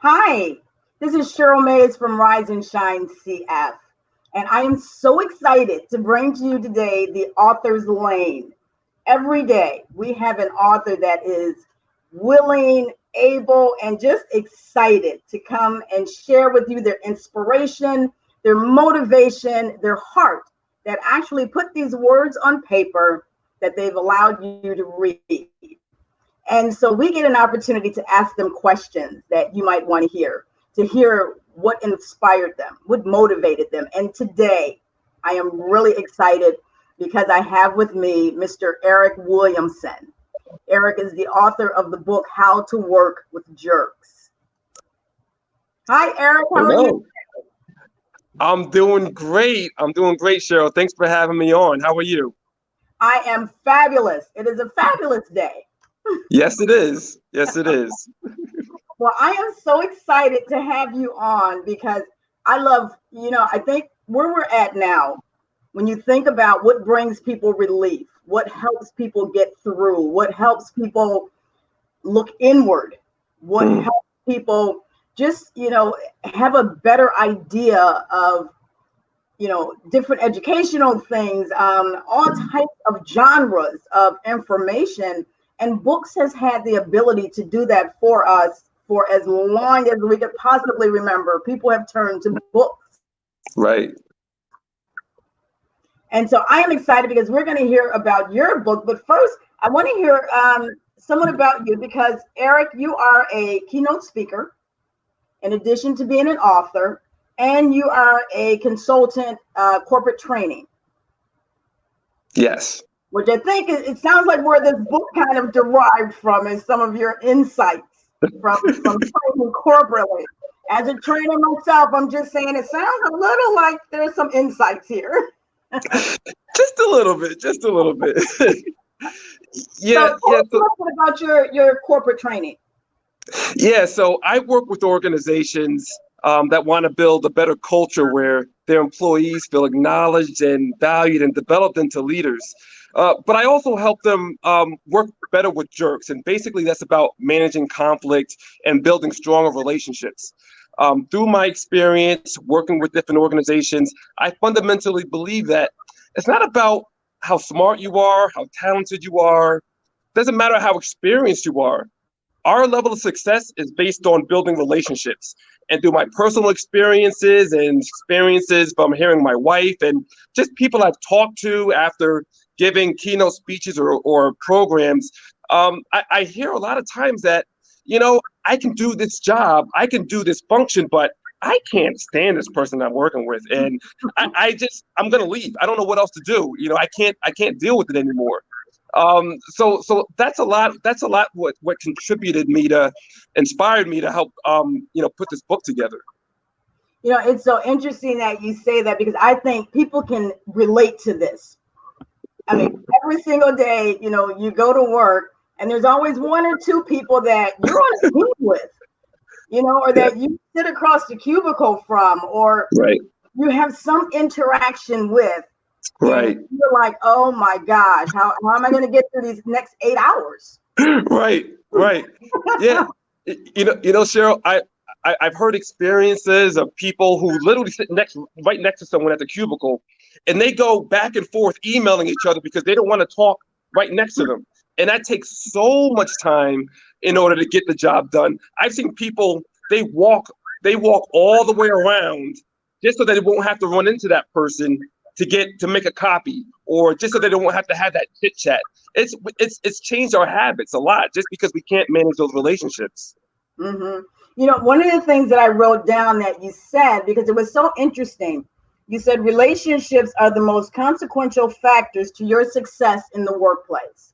Hi, this is Cheryl Mays from Rise and Shine CF, and I am so excited to bring to you today the author's lane. Every day we have an author that is willing, able, and just excited to come and share with you their inspiration, their motivation, their heart that actually put these words on paper that they've allowed you to read. And so we get an opportunity to ask them questions that you might want to hear what inspired them, what motivated them. And today I am really excited because I have with me Mr. Eric Williamson. Eric is the author of the book, How to Work with Jerks. Hi, Eric. How are you? Hello. I'm doing great. Cheryl. Thanks for having me on. How are you? I am fabulous. It is a fabulous day. Yes, it is. Yes, it is. Well, I am so excited to have you on because I love, I think where we're at now, when you think about what brings people relief, what helps people get through, what helps people look inward, what helps people just, have a better idea of, different educational things, all types of genres of information. And books has had the ability to do that for us for as long as we could possibly remember. People have turned to books. Right. And so I am excited because we're going to hear about your book. But first, I want to hear somewhat about you because, Eric, you are a keynote speaker, in addition to being an author, and you are a consultant, corporate training. Yes. Which I think it sounds like where this book kind of derived from is some of your insights from training corporately. As a trainer myself, I'm just saying it sounds a little like there's some insights here. Just a little bit. So tell us a little bit about your corporate training. Yeah. So I work with organizations that want to build a better culture where their employees feel acknowledged and valued and developed into leaders. But I also help them work better with jerks. And basically, that's about managing conflict and building stronger relationships. Through my experience working with different organizations, I fundamentally believe that it's not about how smart you are, how talented you are. It doesn't matter how experienced you are. Our level of success is based on building relationships. And through my personal experiences and experiences from hearing my wife and just people I've talked to after giving keynote speeches or programs, I hear a lot of times that, I can do this job, I can do this function, but I can't stand this person I'm working with. And I'm going to leave. I don't know what else to do. I can't deal with it anymore. So that's a lot what inspired me to help put this book together. It's so interesting that you say that because I think people can relate to this. I mean, every single day, you go to work and there's always one or two people that you're on a team with, or that you sit across the cubicle from, or you have some interaction with. Right. And you're like, oh my gosh, how am I going to get through these next 8 hours? Right. Yeah. Cheryl, I've heard experiences of people who literally sit right next to someone at the cubicle, and they go back and forth emailing each other because they don't want to talk right next to them. And that takes so much time in order to get the job done. I've seen people, they walk all the way around just so that they won't have to run into that person to make a copy, or just so they don't have to have that chit chat. It's changed our habits a lot just because we can't manage those relationships. Mm-hmm. One of the things that I wrote down that you said, because it was so interesting, you said relationships are the most consequential factors to your success in the workplace.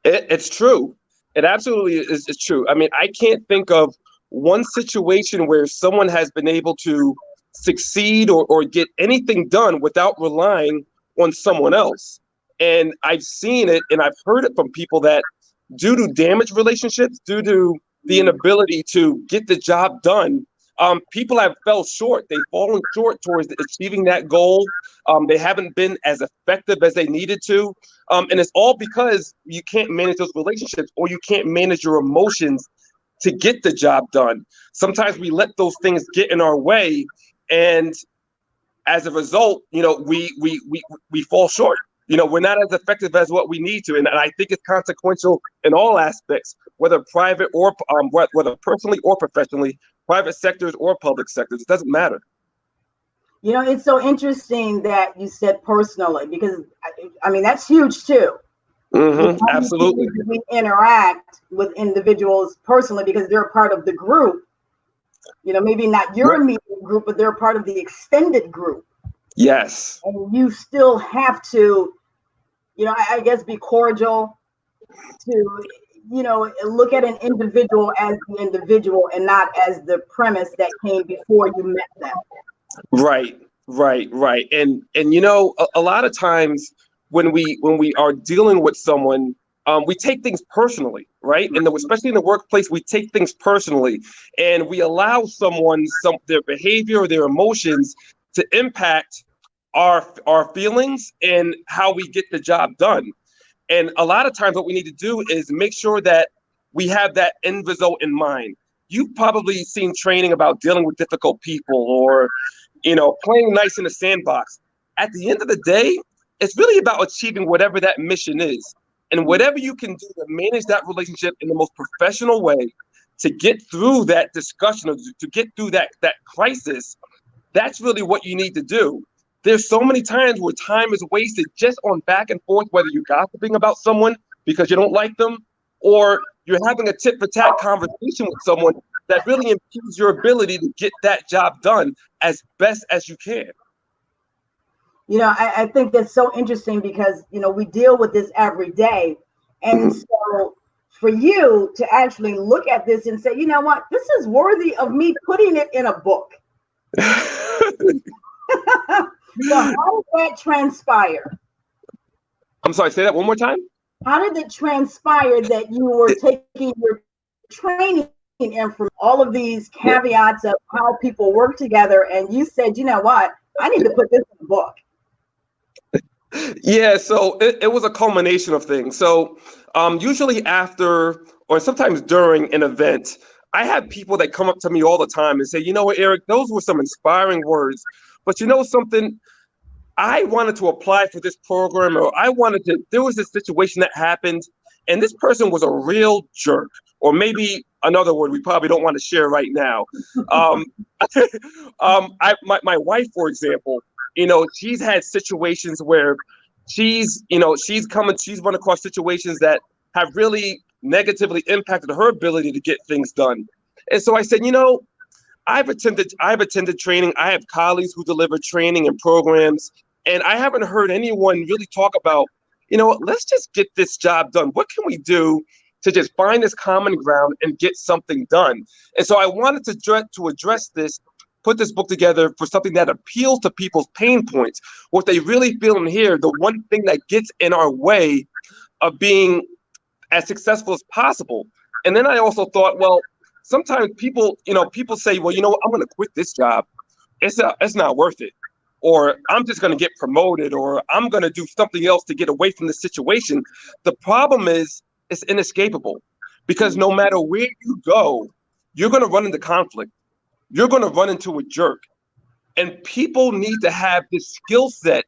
It's true. It absolutely is true. I mean, I can't think of one situation where someone has been able to succeed or get anything done without relying on someone else. And I've seen it and I've heard it from people that due to damaged relationships, due to the inability to get the job done, people have fell short. They've fallen short towards achieving that goal. They haven't been as effective as they needed to. And it's all because you can't manage those relationships, or you can't manage your emotions to get the job done. Sometimes we let those things get in our way, and as a result, we fall short. We're not as effective as what we need to, and I think it's consequential in all aspects, whether private or whether personally or professionally, private sectors or public sectors. It doesn't matter. It's so interesting that you said personally, because I mean that's huge too. Absolutely. We interact with individuals personally because they're a part of the group. Maybe not your immediate group, but they're part of the extended group. Yes. And you still have to, I guess, be cordial to, look at an individual as the individual and not as the premise that came before you met them. Right. And a lot of times when we are dealing with someone, we take things personally, right? And especially in the workplace, we take things personally, and we allow their behavior or their emotions to impact our feelings and how we get the job done. And a lot of times what we need to do is make sure that we have that end result in mind. You've probably seen training about dealing with difficult people or, playing nice in the sandbox. At the end of the day, it's really about achieving whatever that mission is. And whatever you can do to manage that relationship in the most professional way, to get through that discussion or to get through that crisis, that's really what you need to do. There's so many times where time is wasted just on back and forth, whether you're gossiping about someone because you don't like them, or you're having a tit-for-tat conversation with someone that really impedes your ability to get that job done as best as you can. I think that's so interesting because, we deal with this every day. And so for you to actually look at this and say, you know what, this is worthy of me putting it in a book. So how did that transpire? I'm sorry, say that one more time. How did it transpire that you were taking your training in from all of these caveats of how people work together, and you said, you know what, I need to put this in a book? Yeah, so it was a culmination of things. So usually after or sometimes during an event, I have people that come up to me all the time and say, you know what, Eric, those were some inspiring words. But you know something, I wanted to apply for this program, or there was this situation that happened, and this person was a real jerk, or maybe another word we probably don't want to share right now. My wife, for example, she's had situations where she's run across situations that have really negatively impacted her ability to get things done. And so I said, I've attended training. I have colleagues who deliver training and programs, and I haven't heard anyone really talk about, let's just get this job done. What can we do to just find this common ground and get something done? And so I wanted to address this, put this book together for something that appeals to people's pain points, what they really feel in here, the one thing that gets in our way of being as successful as possible. And then I also thought, well, sometimes people say, well, I'm going to quit this job. It's not worth it. Or I'm just going to get promoted, or I'm going to do something else to get away from the situation. The problem is it's inescapable, because no matter where you go, you're going to run into conflict. You're going to run into a jerk. And people need to have this skill set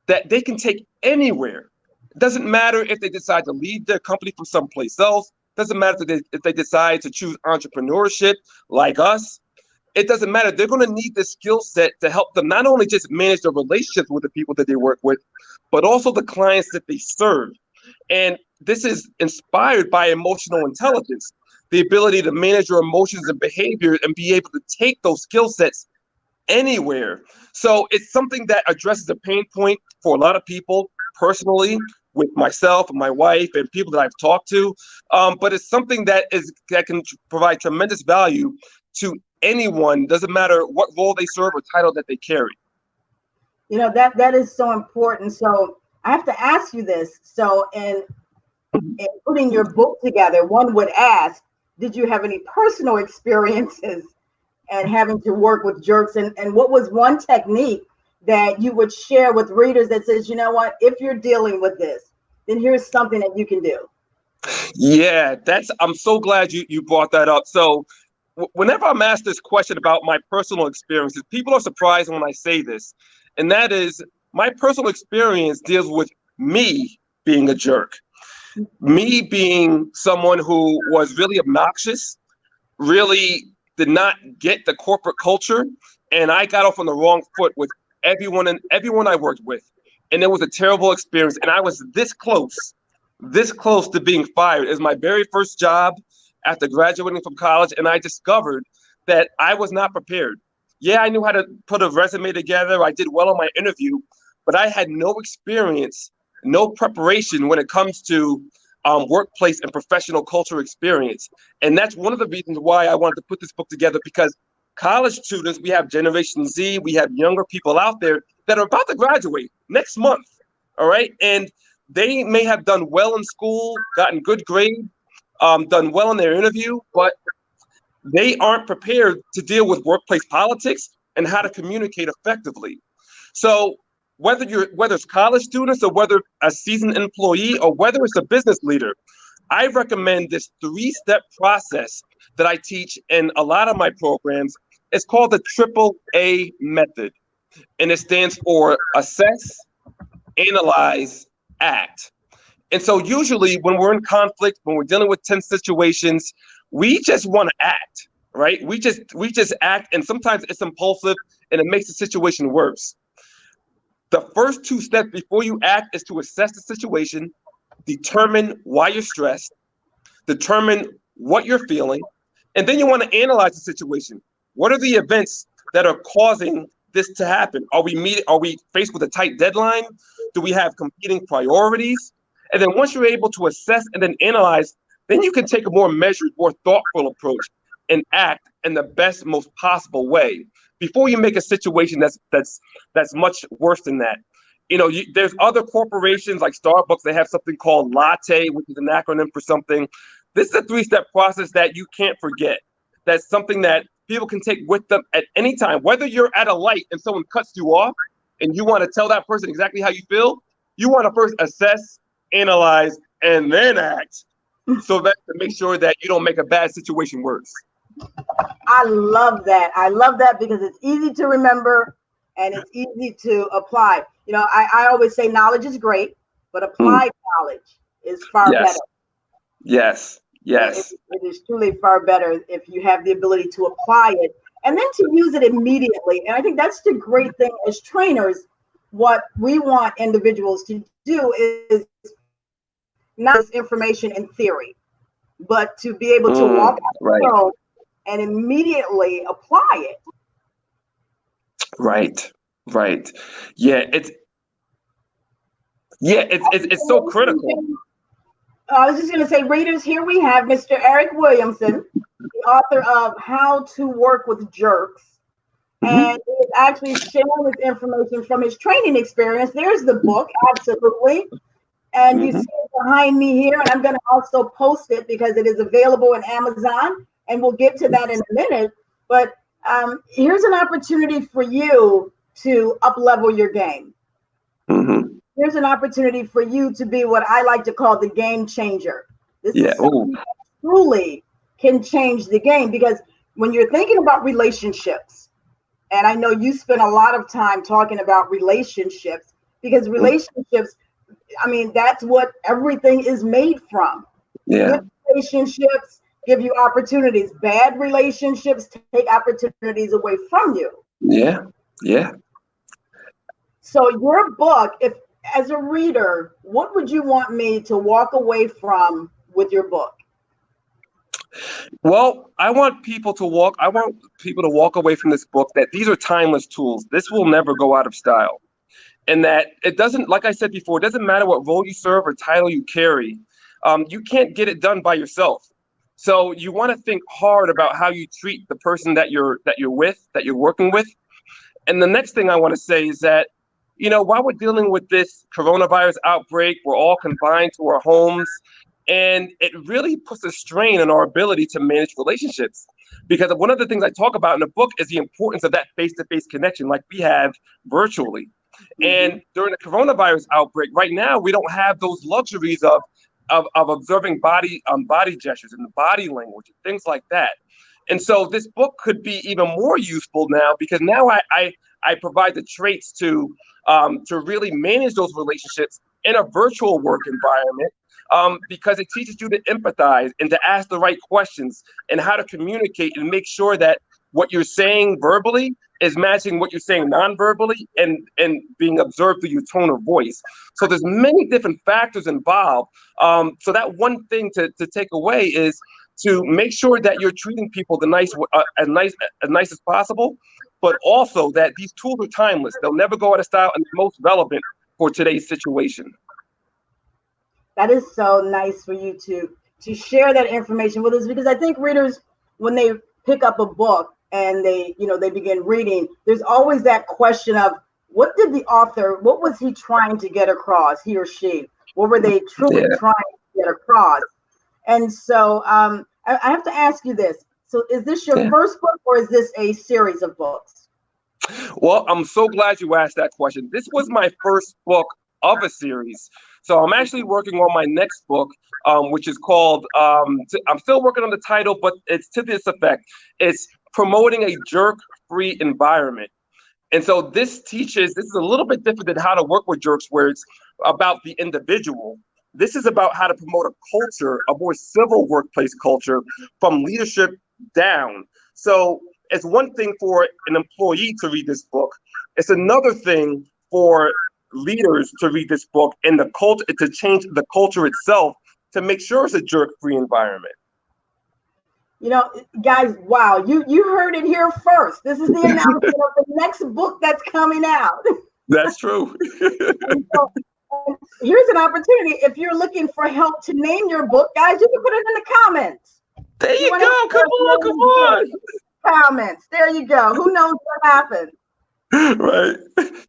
that they can take anywhere. It doesn't matter if they decide to leave their company for someplace else. Doesn't matter if they decide to choose entrepreneurship like us. It doesn't matter. They're going to need the skill set to help them not only just manage the relationships with the people that they work with, but also the clients that they serve. And this is inspired by emotional intelligence, the ability to manage your emotions and behavior and be able to take those skill sets anywhere. So it's something that addresses a pain point for a lot of people personally, with myself and my wife and people that I've talked to. But it's something that can provide tremendous value to anyone, doesn't matter what role they serve or title that they carry. That is so important. So I have to ask you this. So in putting your book together, one would ask, did you have any personal experiences and having to work with jerks? And what was one technique that you would share with readers that says, you know what, if you're dealing with this, then here's something that you can do? Yeah, I'm so glad you brought that up. So whenever I'm asked this question about my personal experiences, people are surprised when I say this. And that is, my personal experience deals with me being a jerk, me being someone who was really obnoxious, really did not get the corporate culture, and I got off on the wrong foot with everyone I worked with, and it was a terrible experience. And I was this close to being fired. It was my very first job after graduating from college, and I discovered that I was not prepared. Yeah, I knew how to put a resume together. I did well on my interview, but I had no experience, no preparation when it comes to workplace and professional culture experience. And that's one of the reasons why I wanted to put this book together, because college students, we have Generation Z, we have younger people out there that are about to graduate next month. All right. And they may have done well in school, gotten good grades, done well in their interview, but they aren't prepared to deal with workplace politics and how to communicate effectively. So whether it's college students or whether a seasoned employee or whether it's a business leader, I recommend this 3-step process that I teach in a lot of my programs. It's called the triple A method, and it stands for assess, analyze, act. And so usually when we're in conflict, when we're dealing with tense situations, we just want to act, right? We just act, and sometimes it's impulsive and it makes the situation worse. The first 2 steps before you act is to assess the situation, determine why you're stressed, determine what you're feeling, and then you want to analyze the situation. What are the events that are causing this to happen? Are we faced with a tight deadline? Do we have competing priorities? And then once you're able to assess and then analyze, then you can take a more measured, more thoughtful approach and act in the best, most possible way before you make a situation that's much worse than that. There's other corporations like Starbucks. They have something called Latte, which is an acronym for something. This is a 3-step process that you can't forget. That's something that people can take with them at any time. Whether you're at a light and someone cuts you off and you want to tell that person exactly how you feel, you want to first assess, analyze, and then act, so that to make sure that you don't make a bad situation worse. I love that. I love that because it's easy to remember and it's easy to apply. I always say knowledge is great, but applied knowledge is far better. Yes. It is truly far better if you have the ability to apply it and then to use it immediately. And I think that's the great thing as trainers. What we want individuals to do is not this information in theory, but to be able to walk out the world and immediately apply it. Right. Yeah, it's so critical. I was just going to say, readers, here we have Mr. Eric Williamson, the author of How to Work with Jerks. And he's actually sharing this information from his training experience. There's the book, absolutely. And you see it behind me here. And I'm going to also post it because it is available on Amazon. And we'll get to that in a minute. But here's an opportunity for you to up-level your game. Here's an opportunity for you to be what I like to call the game changer. This is something that truly can change the game, because when you're thinking about relationships, and I know you spend a lot of time talking about relationships, because relationships, I mean, that's what everything is made from. Good relationships give you opportunities. Bad relationships take opportunities away from you. Yeah. So your book, if as a reader, what would you want me to walk away from with your book? Well, I want people to walk away from this book that these are timeless tools. This will never go out of style. And that it doesn't, like I said before, it doesn't matter what role you serve or title you carry. You can't get it done by yourself. So you want to think hard about how you treat the person that you're working with. And the next thing I want to say is that, while we're dealing with this coronavirus outbreak, we're all confined to our homes, and it really puts a strain on our ability to manage relationships. Because one of the things I talk about in the book is the importance of that face-to-face connection like we have virtually. And during the coronavirus outbreak right now, we don't have those luxuries of of observing body gestures and the body language and things like that. And so this book could be even more useful now, because now I provide the traits to really manage those relationships in a virtual work environment, because it teaches you to empathize and to ask the right questions and how to communicate and make sure that what you're saying verbally is matching what you're saying non-verbally, and being observed through your tone of voice. So there's many different factors involved. So that one thing to take away is to make sure that you're treating people as nice as possible, but also that these tools are timeless. They'll never go out of style, and they're most relevant for today's situation. That is so nice for you to share that information with us, because I think readers, when they pick up a book and they begin reading, there's always that question of, what was he trying to get across, he or she? What were they truly trying to get across? And so I have to ask you this. So is this your first book, or is this a series of books? Well, I'm so glad you asked that question. This was my first book of a series. So I'm actually working on my next book, which is called, I'm still working on the title, but it's to this effect. It's Promoting a Jerk-Free Environment. And so this is a little bit different than how to work with jerks, where it's about the individual. This is about how to promote a culture, a more civil workplace culture, from leadership down. So it's one thing for an employee to read this book. It's another thing for leaders to read this book, and the culture, to change the culture itself, to make sure it's a jerk-free environment. Guys, wow, you heard it here first. This is the announcement of the next book that's coming out. That's true. And here's an opportunity. If you're looking for help to name your book, guys, you can put it in the comments. There you go. Come on. Comments. There you go. Who knows what happened? Right.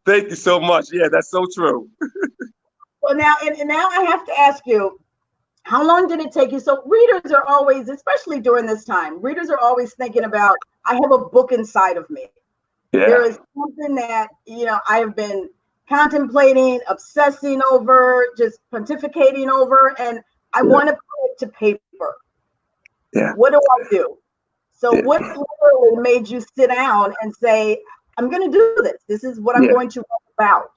Thank you so much. Yeah, that's so true. Well, now I have to ask you, how long did it take you? So readers are always, especially during this time, readers are always thinking about, I have a book inside of me. Yeah. There is something that, I have been contemplating, obsessing over, just pontificating over, and I want to put it to paper. Yeah. What do I do? So what literally made you sit down and say, I'm going to do this. This is what I'm going to write about.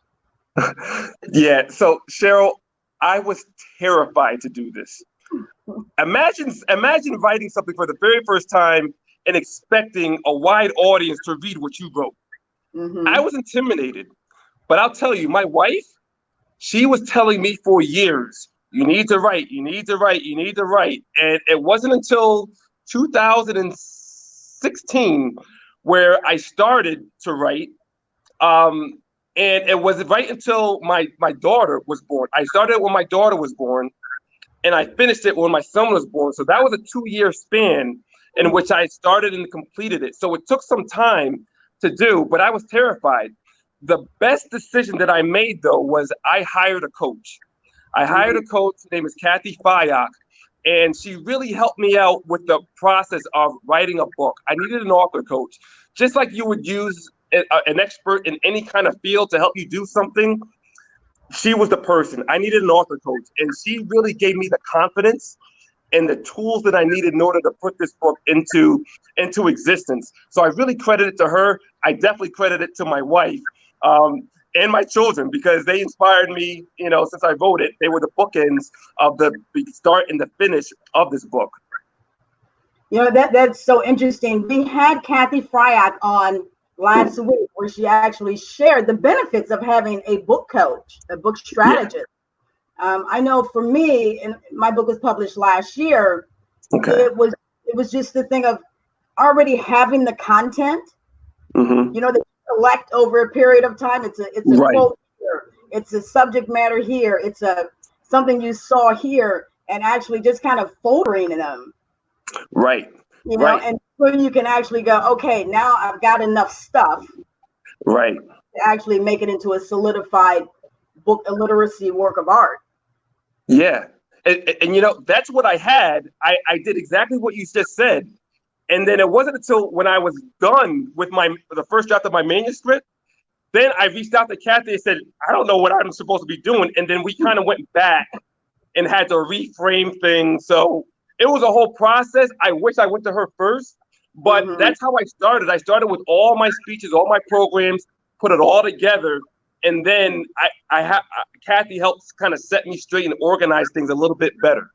Yeah. So Cheryl, I was terrified to do this. Imagine writing something for the very first time and expecting a wide audience to read what you wrote. Mm-hmm. I was intimidated, but I'll tell you, my wife, she was telling me for years, you need to write, you need to write, you need to write. And it wasn't until 2016 where I started to write. And it was right until my daughter was born. I started when my daughter was born, and I finished it when my son was born. So that was a 2-year span in which I started and completed it. So it took some time to do, but I was terrified. The best decision that I made, though, was I hired a coach. I hired a coach. Her name is Kathy Fayok, and she really helped me out with the process of writing a book. I needed an author coach, just like you would use an expert in any kind of field to help you do something. She was the person. I needed an author coach, and she really gave me the confidence and the tools that I needed in order to put this book into existence. So I really credit it to her. I definitely credit it to my wife and my children, because they inspired me, since I wrote it. They were the bookends of the start and the finish of this book. That's so interesting. We had Kathy Fayok on last week, where she actually shared the benefits of having a book coach, a book strategist. Yeah. I know for me, and my book was published last year, it was just the thing of already having the content, that you collect over a period of time. It's a quote here, it's a subject matter here, it's something you saw here, and actually just kind of foldering them. Right. And so you can actually go, okay, now I've got enough stuff. Right. To actually make it into a solidified book, a literacy work of art. Yeah. And that's what I had. I did exactly what you just said. And then it wasn't until when I was done with the first draft of my manuscript, then I reached out to Kathy and said, I don't know what I'm supposed to be doing. And then we kind of went back and had to reframe things. So it was a whole process. I wish I went to her first, but that's how I started. I started with all my speeches, all my programs, put it all together. And then Kathy helps kind of set me straight and organize things a little bit better.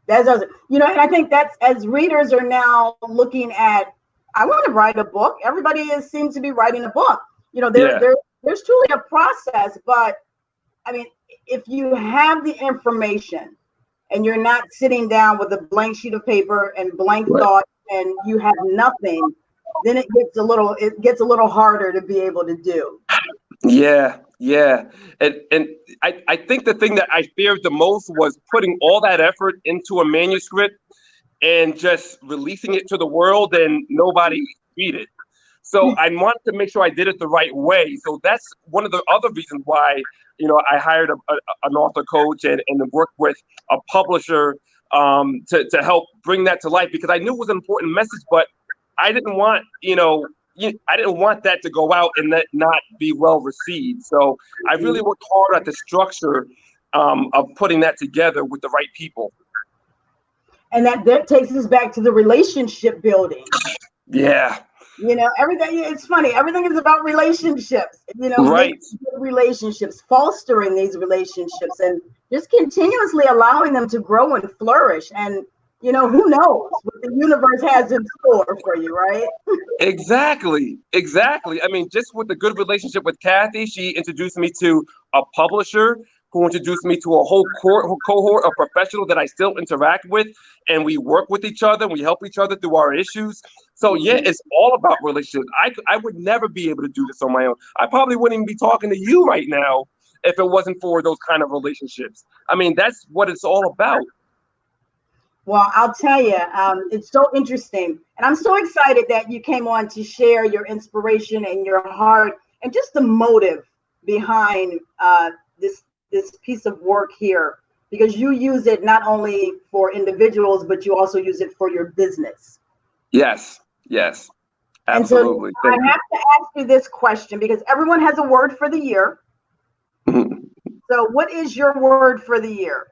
That's awesome. And I think that's, as readers are now looking at, I want to write a book. Everybody seems to be writing a book. There's truly a process, but I mean, if you have the information and you're not sitting down with a blank sheet of paper and blank thought and you have nothing, then it gets a little harder to be able to do. Yeah. And I think the thing that I feared the most was putting all that effort into a manuscript and just releasing it to the world and nobody read it. So I wanted to make sure I did it the right way. So that's one of the other reasons why, I hired an author coach and worked with a publisher to help bring that to life, because I knew it was an important message, but I didn't want, I didn't want that to go out and that not be well received. So I really worked hard at the structure of putting that together with the right people. And that takes us back to the relationship building. Yeah. Everything, it's funny. Everything is about relationships, right. Relationships, fostering these relationships and just continuously allowing them to grow and flourish. And, who knows what the universe has in store for you, right? Exactly. I mean, just with the good relationship with Kathy, she introduced me to a publisher who introduced me to a whole cohort of professionals that I still interact with, and we work with each other, and we help each other through our issues. So yeah, it's all about relationships. I would never be able to do this on my own. I probably wouldn't even be talking to you right now if it wasn't for those kind of relationships. I mean, that's what it's all about. Well, I'll tell you, it's so interesting. And I'm so excited that you came on to share your inspiration and your heart and just the motive behind this piece of work here, because you use it not only for individuals, but you also use it for your business. Yes, absolutely. And so I have to ask you this question, because everyone has a word for the year. So what is your word for the year?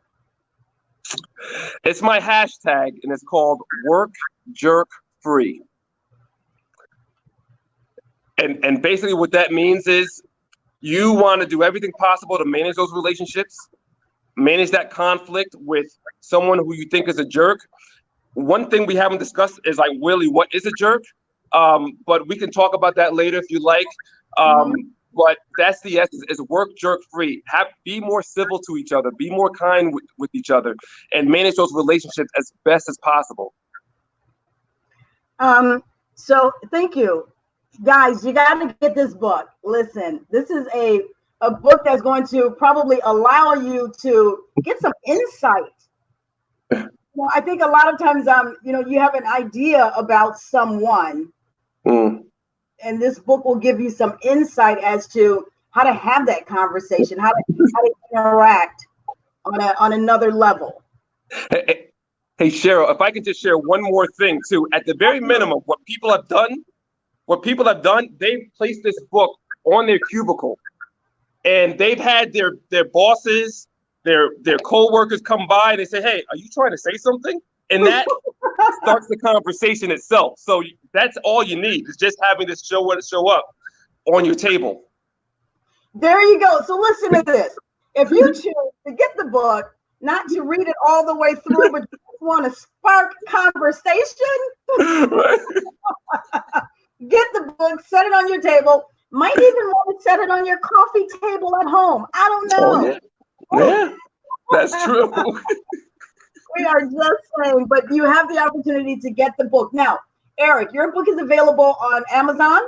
It's my hashtag, and it's called Work Jerk Free. And basically what that means is you want to do everything possible to manage those relationships, manage that conflict with someone who you think is a jerk. One thing we haven't discussed is like, really, what is a jerk? But we can talk about that later if you like. But that's the essence, is work jerk free. Be more civil to each other, be more kind with each other, and manage those relationships as best as possible. So thank you. Guys, you got to get this book. Listen, this is a book that's going to probably allow you to get some insight. I think a lot of times, you have an idea about someone, and this book will give you some insight as to how to have that conversation, how to interact on another level. Hey, Cheryl, if I could just share one more thing too. At the very minimum, what people have done, they've placed this book on their cubicle, and they've had their bosses, their co-workers come by and they say, "Hey, are you trying to say something?" And that starts the conversation itself. So that's all you need, is just having this show up on your table. There you go. So listen to this. If you choose to get the book, not to read it all the way through, but you want to spark conversation, get the book, set it on your table. Might even want to set it on your coffee table at home. I don't know. Oh, yeah, that's true. We are just saying, but you have the opportunity to get the book. Now, Eric, your book is available on Amazon?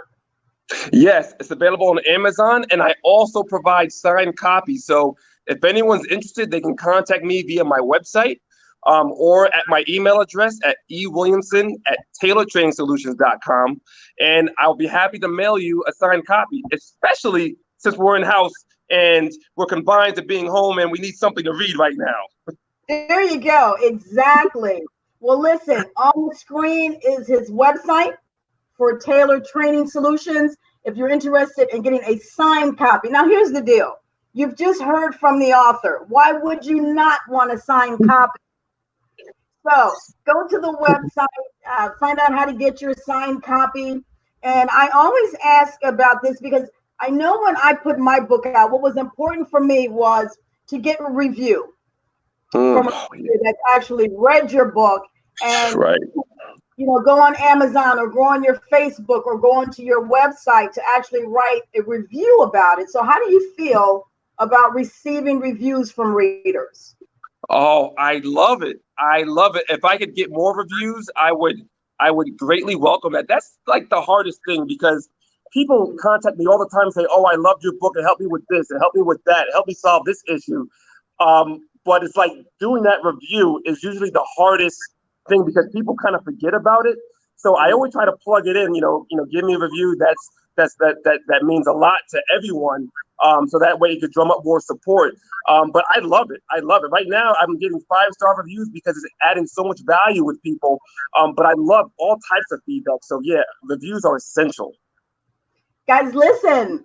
Yes, it's available on Amazon, and I also provide signed copies. So if anyone's interested, they can contact me via my website or at my email address at ewilliamson@taylortrainingsolutions.com, and I'll be happy to mail you a signed copy, especially since we're in-house and we're confined to being home and we need something to read right now. There you go. Exactly. Well, listen, on the screen is his website for Taylor Training Solutions. If you're interested in getting a signed copy. Now, here's the deal. You've just heard from the author. Why would you not want a signed copy? So go to the website, find out how to get your signed copy. And I always ask about this because I know when I put my book out, what was important for me was to get a review from a reader that actually read your book and right. Go on Amazon or go on your Facebook or go onto your website to actually write a review about it. So how do you feel about receiving reviews from readers? Oh, I love it. I love it. If I could get more reviews, I would greatly welcome that. That's like the hardest thing because people contact me all the time and say, "Oh, I loved your book and help me with this and help me with that, help me solve this issue." But it's like doing that review is usually the hardest thing because people kind of forget about it. So I always try to plug it in. Give me a review. That means a lot to everyone. So that way you could drum up more support. But I love it. I love it. Right now, I'm getting 5-star reviews because it's adding so much value with people. But I love all types of feedback. So yeah, reviews are essential. Guys, listen,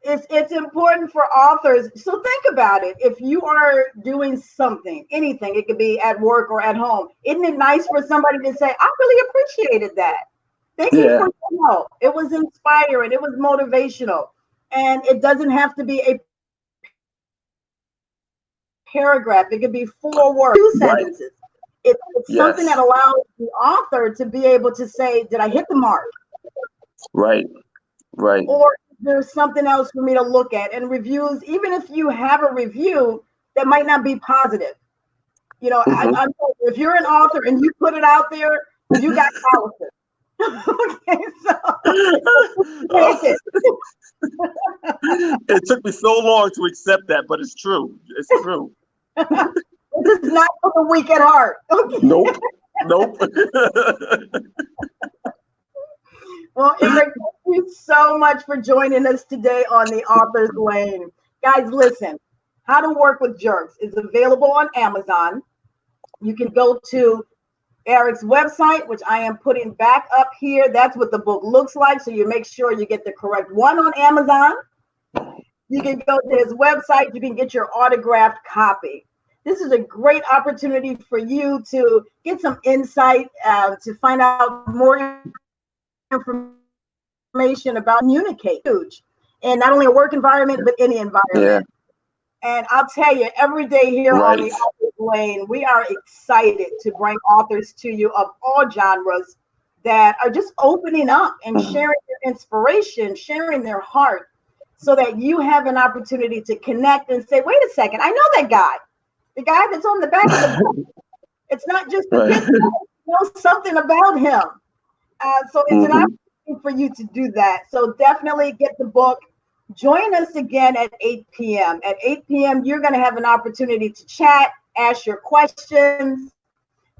it's important for authors. So think about it. If you are doing something, anything, it could be at work or at home. Isn't it nice for somebody to say, "I really appreciated that. Thank you for your help. It was inspiring. It was motivational." And it doesn't have to be a paragraph. It could be 4 words, 2 sentences. It's something that allows the author to be able to say, "Did I hit the mark?" Right. Or there's something else for me to look at. And reviews, even if you have a review that might not be positive, if you're an author and you put it out there, you got calluses. Okay, so it took me so long to accept that, but it's true. It's true. This is not for the weak at heart. Okay. Nope. Well, Eric, thank you so much for joining us today on the Author's Lane. Guys, listen, How to Work with Jerks is available on Amazon. You can go to Eric's website, which I am putting back up here. That's what the book looks like. So you make sure you get the correct one on Amazon. You can go to his website. You can get your autographed copy. This is a great opportunity for you to get some insight, to find out more information about communicate. Huge. And not only a work environment, but any environment. And I'll tell you, every day here on the Author's Lane, we are excited to bring authors to you of all genres that are just opening up and sharing their inspiration, sharing their heart, so that you have an opportunity to connect and say, "Wait a second, I know that guy, the guy that's on the back of the book. It's not just a picture, I know something about him." So it's an opportunity for you to do that. So definitely get the book. Join us again at 8 p.m. At 8 p.m., you're going to have an opportunity to chat, ask your questions,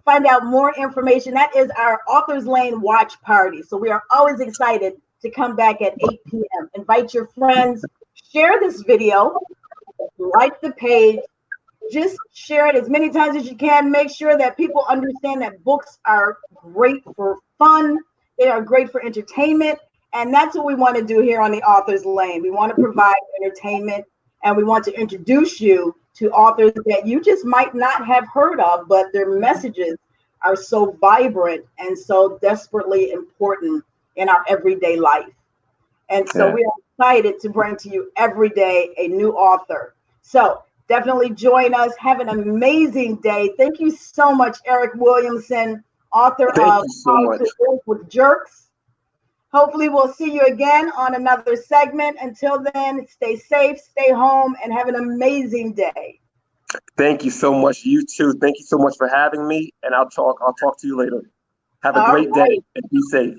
find out more information. That is our Author's Lane watch party. So we are always excited to come back at 8 p.m. Invite your friends, share this video, like the page, just share it as many times as you can. Make sure that people understand that books are great for fun. They are great for entertainment. And that's what we want to do here on the Author's Lane. We want to provide entertainment, and we want to introduce you to authors that you just might not have heard of, but their messages are so vibrant and so desperately important in our everyday life. And so we are excited to bring to you every day a new author. So definitely join us. Have an amazing day. Thank you so much, Eric Williamson, author of How to Work with Jerks. Hopefully we'll see you again on another segment. Until then, stay safe, stay home, and have an amazing day. Thank you so much. You too. Thank you so much for having me. And I'll talk to you later. Have a great day and be safe.